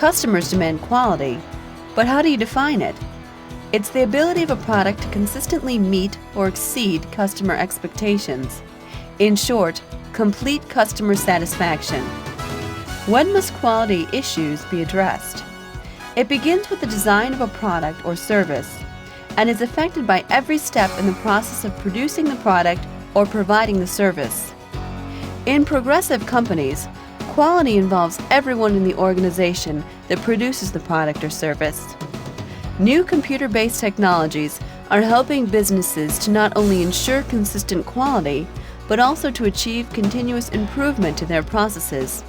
Customers demand quality, but how do you define it? It's the ability of a product to consistently meet or exceed customer expectations. In short, complete customer satisfaction. When must quality issues be addressed? It begins with the design of a product or service and is affected by every step in the process of producing the product or providing the service. In progressive companies, quality involves everyone in the organization that produces the product or service. New computer-based technologies are helping businesses to not only ensure consistent quality, but also to achieve continuous improvement in their processes.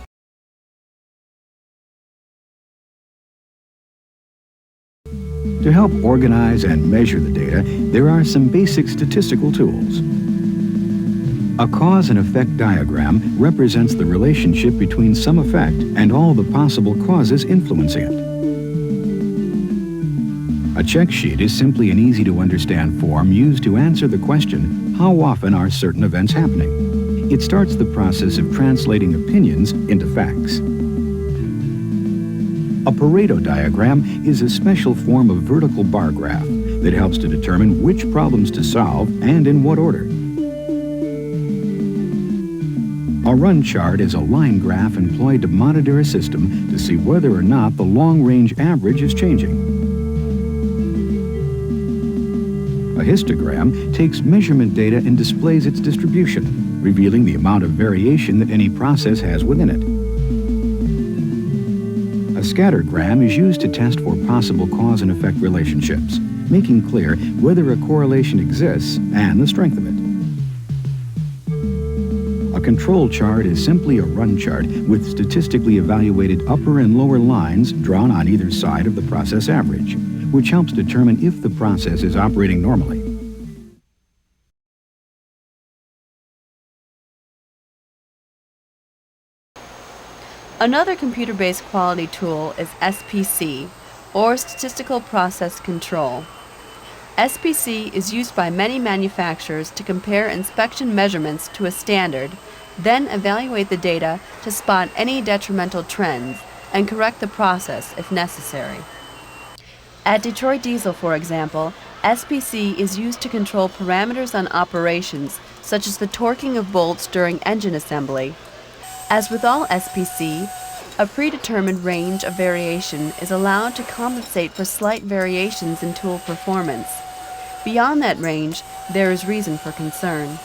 To help organize and measure the data, there are some basic statistical tools. A cause and effect diagram represents the relationship between some effect and all the possible causes influencing it. A check sheet is simply an easy-to-understand form used to answer the question, how often are certain events happening? It starts the process of translating opinions into facts. A Pareto diagram is a special form of vertical bar graph that helps to determine which problems to solve and in what order. A run chart is a line graph employed to monitor a system to see whether or not the long-range average is changing. A histogram takes measurement data and displays its distribution, revealing the amount of variation that any process has within it. A scattergram is used to test for possible cause and effect relationships, making clear whether a correlation exists and the strength of it. A control chart is simply a run chart with statistically evaluated upper and lower lines drawn on either side of the process average, which helps determine if the process is operating normally. Another computer-based quality tool is SPC, or Statistical Process Control. SPC is used by many manufacturers to compare inspection measurements to a standard, then evaluate the data to spot any detrimental trends and correct the process if necessary. At Detroit Diesel, for example, SPC is used to control parameters on operations, such as the torquing of bolts during engine assembly. As with all SPC, a predetermined range of variation is allowed to compensate for slight variations in tool performance. Beyond that range, there is reason for concern.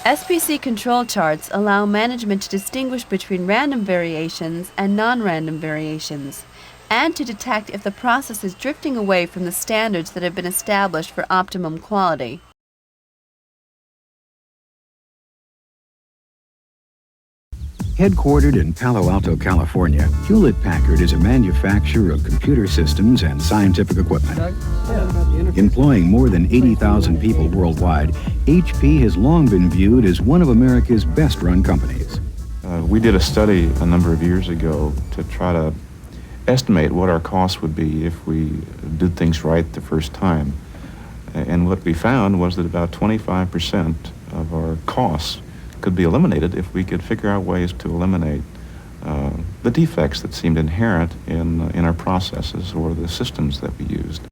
SPC control charts allow management to distinguish between random variations and non-random variations, and to detect if the process is drifting away from the standards that have been established for optimum quality. Headquartered in Palo Alto, California, Hewlett-Packard is a manufacturer of computer systems and scientific equipment. Employing more than 80,000 people worldwide, HP has long been viewed as one of America's best-run companies. We did a study a number of years ago to try to estimate what our costs would be if we did things right the first time. And what we found was that about 25% of our costs could be eliminated if we could figure out ways to eliminate the defects that seemed inherent in our processes or the systems that we used.